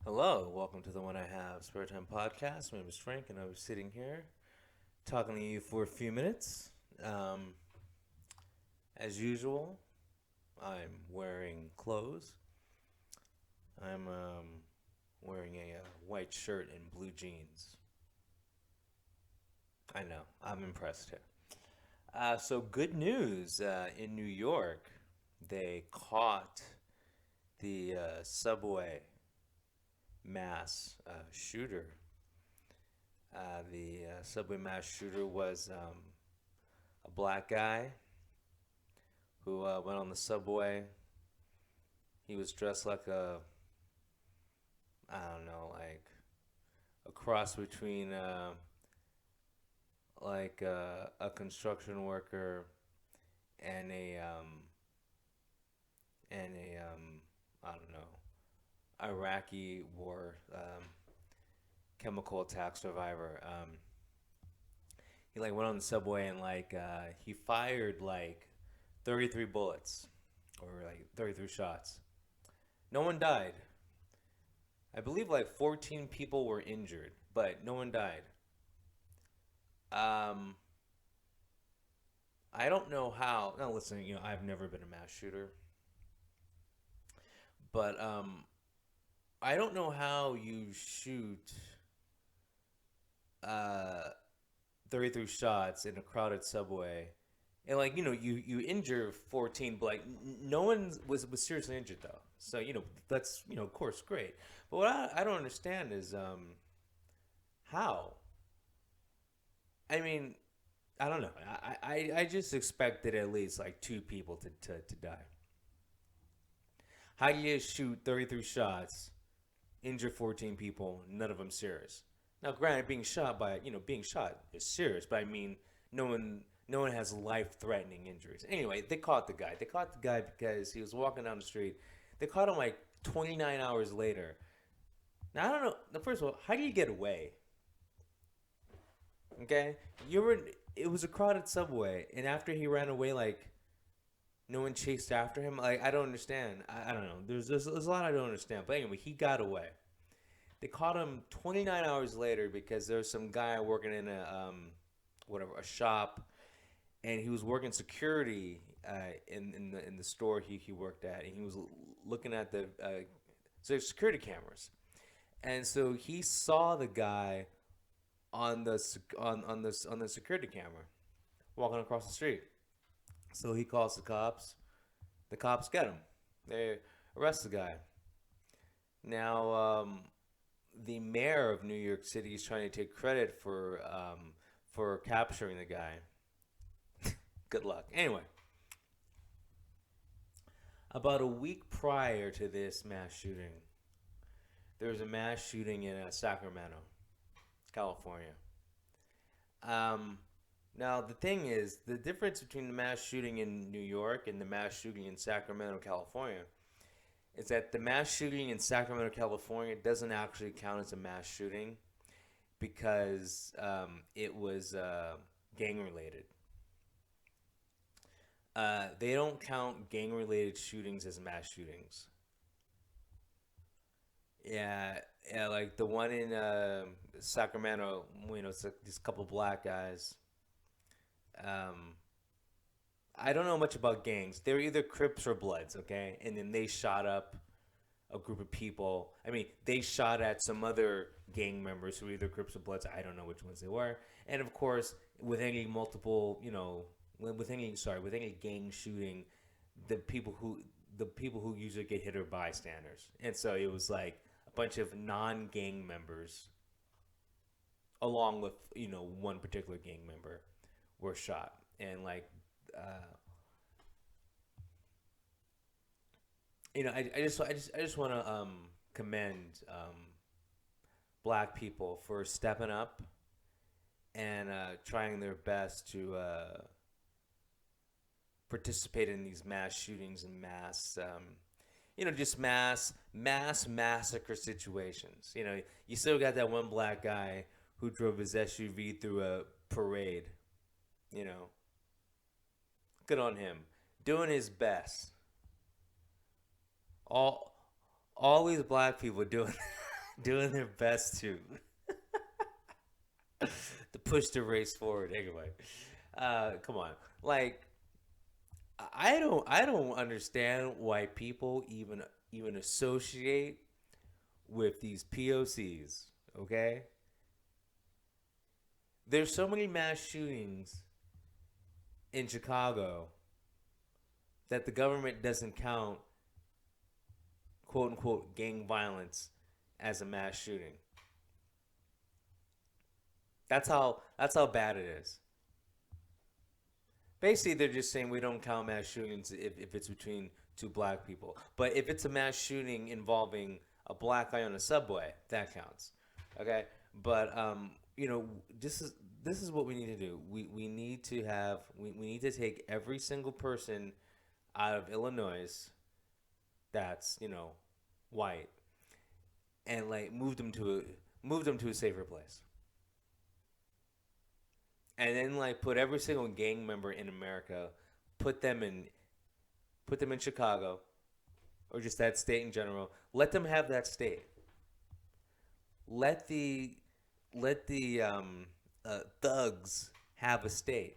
Hello, welcome to the One I Have Spare Time podcast. My name is Frank, and I was sitting here talking to you for a few minutes. Um, as usual, I'm wearing clothes. I'm wearing a white shirt and blue jeans. I know, I'm impressed here. So, good news in New York, they caught the subway mass shooter. The subway mass shooter was a black guy who went on the subway. He was dressed like I don't know, like a cross between a construction worker and a I don't know, Iraqi war chemical attack survivor. He like went on the subway and he fired like 33 bullets or like 33 shots. No one died. I believe like 14 people were injured, but no one died. Um, I don't know how. Now, listen, I've never been a mass shooter, but I don't know how you shoot uh, 33 shots in a crowded subway. And you injure 14, but no one was seriously injured though. So that's of course great. But what I don't understand is how. I mean, I don't know. I just expected at least like two people to die. How do you shoot 33 shots, injure 14 people, none of them serious? Now, granted, being shot is serious, but I mean, no one has life-threatening injuries. Anyway, they caught the guy. They caught the guy because he was walking down the street. They caught him like 29 hours later. Now, I don't know. Now, first of all, how do you get away? Okay, you were. It was a crowded subway, and after he ran away, like no one chased after him. Like I don't understand. I don't know. There's a lot I don't understand. But anyway, he got away. They caught him 29 hours later because there was some guy working in a shop, and he was working security in the store he worked at, and he was looking at the security cameras, and so he saw the guy on the security camera walking across the street. So he calls the cops. The cops get him. They arrest the guy. Now, the mayor of New York City is trying to take credit for capturing the guy. Good luck. Anyway, about a week prior to this mass shooting, there was a mass shooting in Sacramento, California. Um, Now the thing is, the difference between the mass shooting in New York and the mass shooting in Sacramento, California, is that the mass shooting in Sacramento, California doesn't actually count as a mass shooting because it was gang related. They don't count gang related shootings as mass shootings. Yeah, yeah, like the one in Sacramento, it's like these couple black guys. Um, I don't know much about gangs. They're either Crips or Bloods, okay? And then they shot up a group of people. I mean, they shot at some other gang members who were either Crips or Bloods. I don't know which ones they were. And of course, with any multiple, with any gang shooting, the people who the people who usually get hit are bystanders. And so it was like a bunch of non-gang members along with, one particular gang member were shot. And uh, I just want to commend black people for stepping up and trying their best to participate in these mass shootings and just mass massacre situations. You still got that one black guy who drove his SUV through a parade. You know, good on him, doing his best. All all these black people doing. doing their best to push the race forward. Anyway, come on, like I don't understand why people even associate with these POCs. Okay, there's so many mass shootings in Chicago that the government doesn't count quote unquote gang violence as a mass shooting. That's how bad it is. Basically, they're just saying we don't count mass shootings if it's between two black people. But if it's a mass shooting involving a black guy on a subway, that counts. Okay? But this is what we need to do. We need to we need to take every single person out of Illinois that's, white and like move them to a safer place. And then like put every single gang member in America, put them in put them in Chicago or just that state in general. Let them have that state. Let the thugs have a state,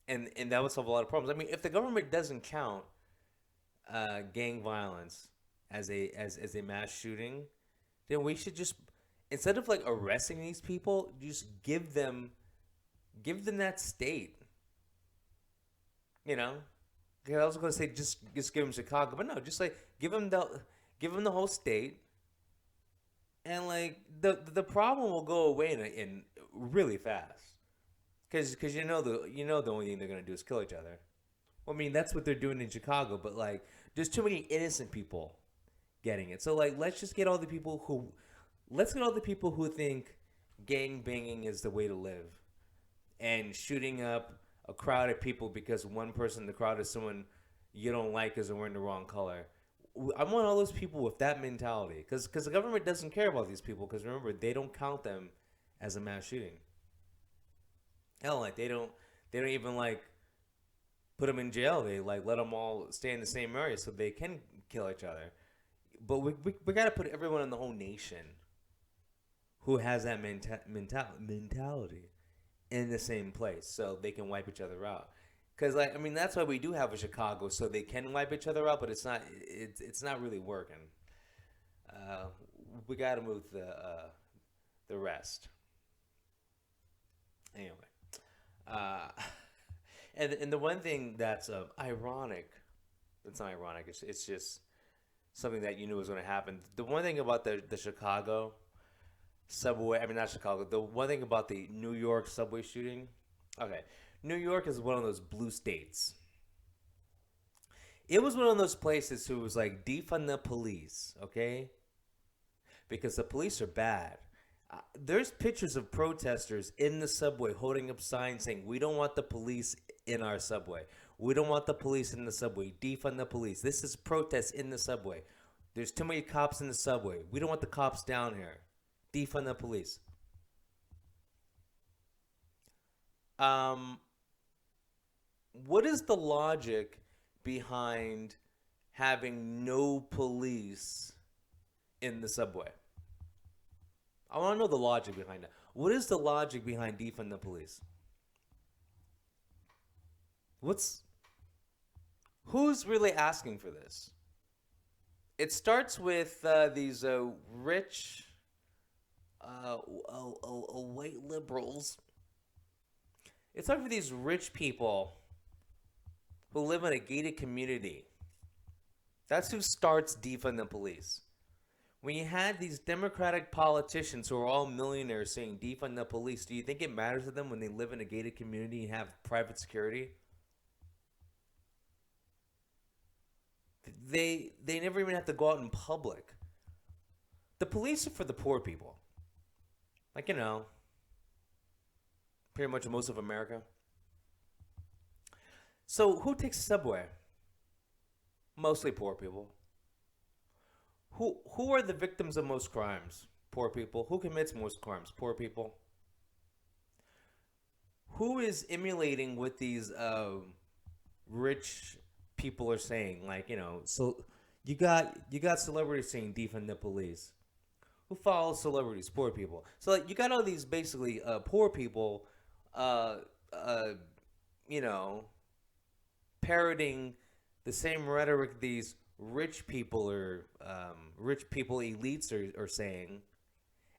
and that would solve a lot of problems. I mean, if the government doesn't count gang violence as a mass shooting, then we should just instead of like arresting these people, just give them that state. You know, 'Cause I was going to say just give them Chicago, but no, just like give them the whole state, and like the problem will go away in really fast. Because the only thing they're gonna do is kill each other. Well, I mean that's what they're doing in Chicago, but like there's too many innocent people getting it. So like let's get all the people who think gang banging is the way to live, and shooting up a crowd of people because one person in the crowd is someone you don't like because they're wearing the wrong color. I want all those people with that mentality because the government doesn't care about these people because remember they don't count them as a mass shooting. Hell, like they don't even like put them in jail. They like let them all stay in the same area so they can kill each other. But we got to put everyone in the whole nation who has that mentality in the same place so they can wipe each other out. Because like I mean that's why we do have a Chicago so they can wipe each other out, but it's not really working. Uh, we got to move the rest anyway. Uh, and the one thing that's ironic, it's not ironic. It's just something that you knew was going to happen. The one thing about the Chicago subway, I mean not Chicago. The one thing about the New York subway shooting, okay, New York is one of those blue states. It was one of those places who was like defund the police, okay? Because the police are bad. There's pictures of protesters in the subway holding up signs saying, "We don't want the police in our subway. We don't want the police in the subway. Defund the police. This is protest in the subway. There's too many cops in the subway. We don't want the cops down here. Defund the police." Um, what is the logic behind having no police in the subway? I want to know the logic behind that. What is the logic behind defund the police? What's who's really asking for this? It starts with these rich white liberals. It's starts with these rich people who live in a gated community. That's who starts defund the police. When you had these Democratic politicians who are all millionaires saying defund the police, do you think it matters to them when they live in a gated community and have private security? They never even have to go out in public. The police are for the poor people. Like, pretty much most of America. So who takes the subway? Mostly poor people. Who are the victims of most crimes? Poor people. Who commits most crimes? Poor people. Who is emulating what these rich people are saying? Like, so you got celebrities saying defund the police. Who follows celebrities? Poor people. So like you got all these basically poor people, uh, uh, you know, parroting the same rhetoric these rich people elites are saying,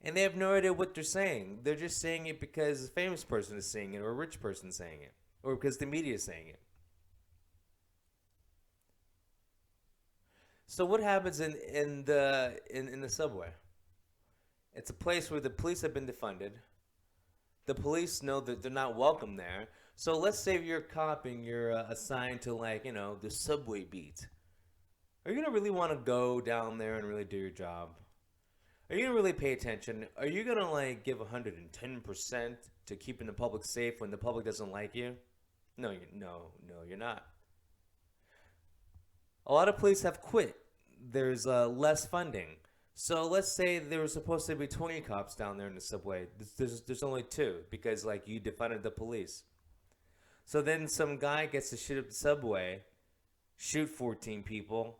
and they have no idea what they're saying. They're just saying it because a famous person is saying it, or a rich person saying it, or because the media is saying it. So what happens in the subway? It's a place where the police have been defunded. The police know that they're not welcome there. So let's say you're a cop and you're assigned to like the subway beat. Are you gonna really want to go down there and really do your job? Are you gonna really pay attention? Are you gonna like give 110% to keeping the public safe when the public doesn't like you? No, you're not. A lot of police have quit. There's less funding. So let's say there were supposed to be 20 cops down there in the subway. There's only two because like you defunded the police. So then some guy gets to shoot up the subway, shoot 14 people,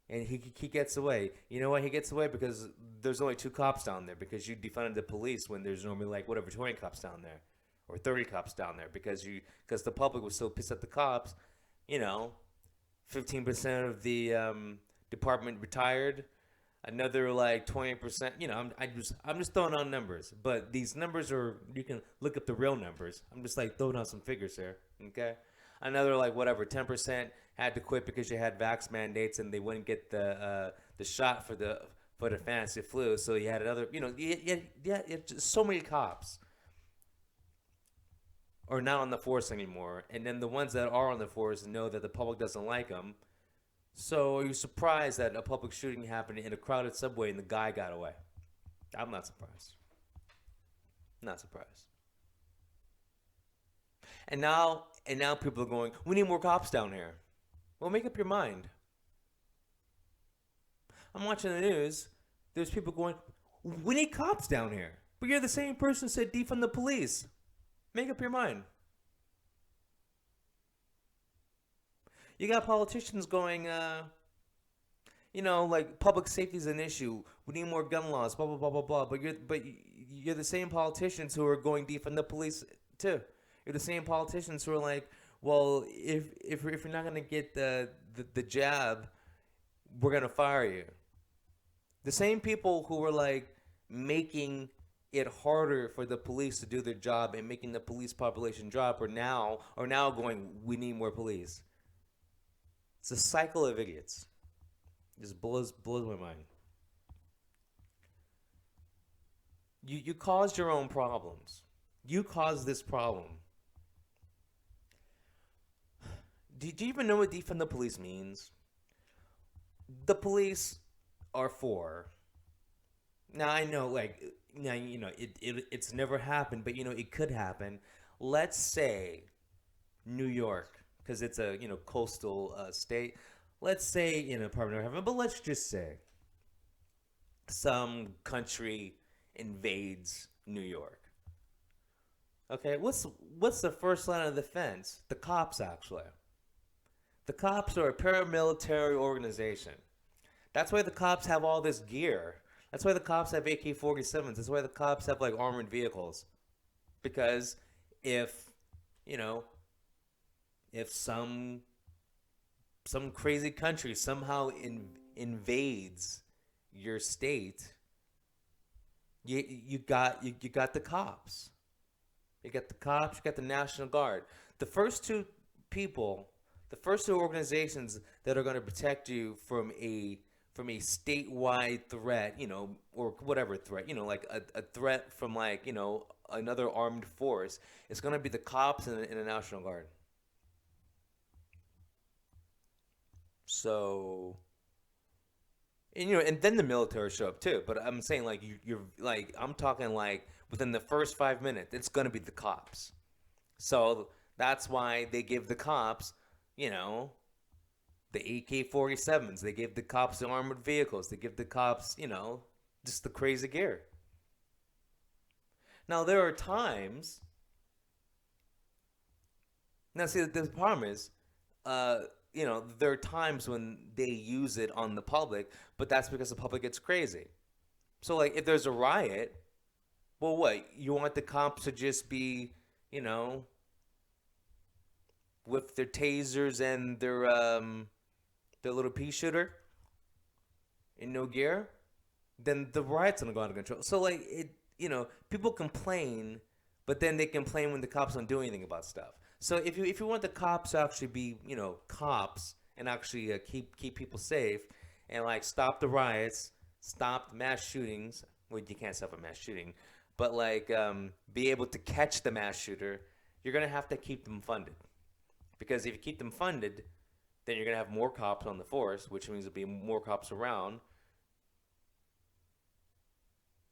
and he gets away. You know why he gets away? Because there's only two cops down there because you defunded the police when there's normally like whatever 20 cops down there or 30 cops down there because the public was so pissed at the cops, you know, 15% of the department retired. Another like 20%. I'm just throwing out numbers, but these numbers are you can look up the real numbers. I'm just like throwing out some figures here. Okay, another like whatever 10% had to quit because you had vax mandates and they wouldn't get the shot for the fantasy flu. So you had another just so many cops are not on the force anymore, and then the ones that are on the force know that the public doesn't like them. So are you surprised that a public shooting happened in a crowded subway and the guy got away? I'm not surprised. Not surprised. And now people are going, we need more cops down here. Well, make up your mind. I'm watching the news. There's people going, we need cops down here. But you're the same person who said defund the police. Make up your mind. You got politicians going, like public safety is an issue. We need more gun laws. Blah blah blah blah blah. But you're the same politicians who are going defund the police too. You're the same politicians who are like, well, if you're not gonna get the jab, we're gonna fire you. The same people who were like making it harder for the police to do their job and making the police population drop are now going, we need more police. It's a cycle of idiots. It just blows my mind. You caused your own problems. You caused this problem. Do you even know what defund the police means? The police are for. Now I know, like, now it's never happened, but it could happen. Let's say New York, because it's a coastal state. Let's say Department of Heaven, but let's just say some country invades New York. Okay, what's the first line of defense? The cops, actually. The cops are a paramilitary organization. That's why the cops have all this gear. That's why the cops have AK-47s. That's why the cops have like armored vehicles. Because if if some crazy country somehow invades your state, you got the cops. You got the cops. You got the National Guard. The first two organizations that are going to protect you from a statewide threat, or whatever threat, like a threat from like another armed force, it's going to be the cops and the National Guard. So, and then the military show up too. But I'm saying like you're like I'm talking like within the first 5 minutes, it's gonna be the cops. So that's why they give the cops, the AK-47s. They give the cops the armored vehicles. They give the cops, just the crazy gear. Now there are times. Now see, the problem is, there are times when they use it on the public, but that's because the public gets crazy. So like if there's a riot, well, what, you want the cops to just be, you know, with their tasers and their little pea shooter in no gear? Then the riot's gonna go out of control. So like people complain, but then they complain when the cops don't do anything about stuff. So if you want the cops to actually be cops and actually keep people safe and like stop the riots, stop mass shootings. Well, you can't stop a mass shooting, but like be able to catch the mass shooter, you're gonna have to keep them funded. Because if you keep them funded, then you're gonna have more cops on the force, which means there'll be more cops around.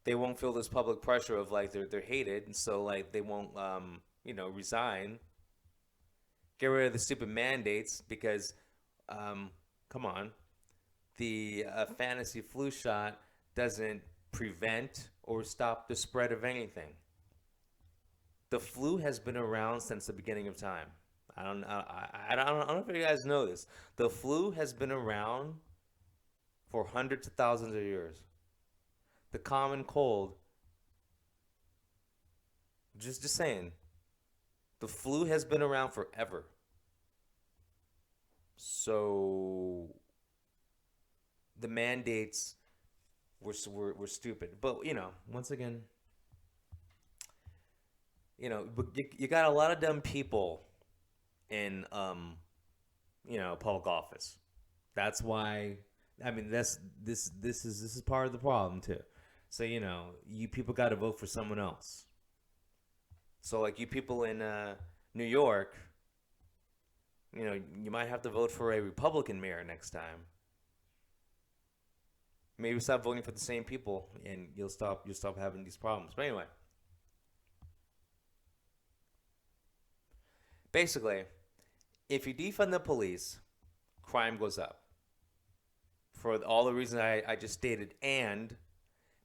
They won't feel this public pressure of like they're hated, and so like they won't resign. Get rid of the stupid mandates because come on, the fantasy flu shot doesn't prevent or stop the spread of anything. The flu has been around since the beginning of time. I don't know if you guys know this. The flu has been around for hundreds of thousands of years. The common cold. Just saying. The flu has been around forever. So the mandates were stupid. But once again, you got a lot of dumb people in public office. That's why this is part of the problem too. So you people got to vote for someone else. So like you people in New York, you might have to vote for a Republican mayor next time. Maybe stop voting for the same people and you'll stop having these problems. But anyway, basically, if you defund the police, crime goes up. For all the reasons I just stated, and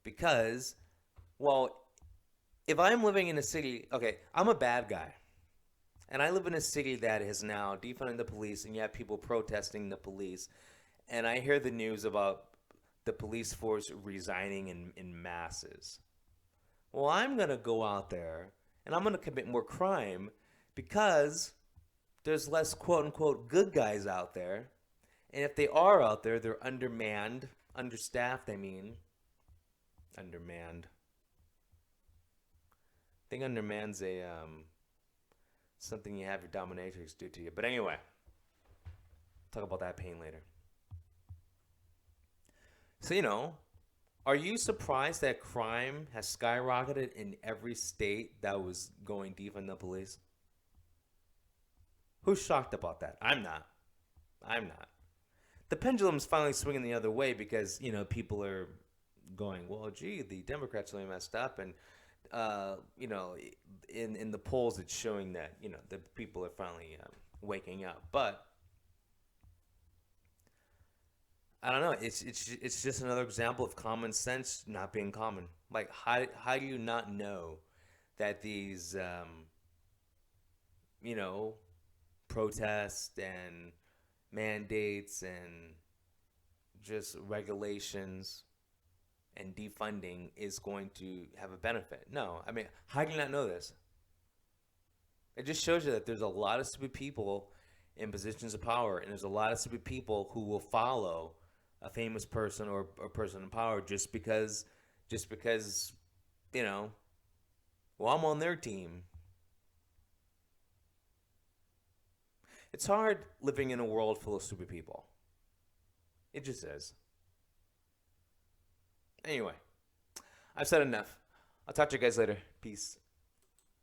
because, well, if I'm living in a city, okay, I'm a bad guy, and I live in a city that is now defunding the police, and you have people protesting the police, and I hear the news about the police force resigning in masses. Well, I'm going to go out there, and I'm going to commit more crime because there's less quote-unquote good guys out there. And if they are out there, they're undermanned, understaffed, undermanned. I think undermanned's a something you have your dominatrix do to you. But anyway, talk about that pain later. So, are you surprised that crime has skyrocketed in every state that was going defund the police? Who's shocked about that? I'm not. The pendulum's finally swinging the other way because, people are going, well, gee, the Democrats really messed up. And, in the polls, it's showing that, the people are finally waking up. But I don't know. It's just another example of common sense not being common. Like, how do you not know that these, protests and mandates and just regulations and defunding is going to have a benefit? No. How do you not know this? It just shows you that there's a lot of stupid people in positions of power, and there's a lot of stupid people who will follow a famous person or a person in power just because, well, I'm on their team. It's hard living in a world full of stupid people. It just is. Anyway, I've said enough. I'll talk to you guys later. Peace.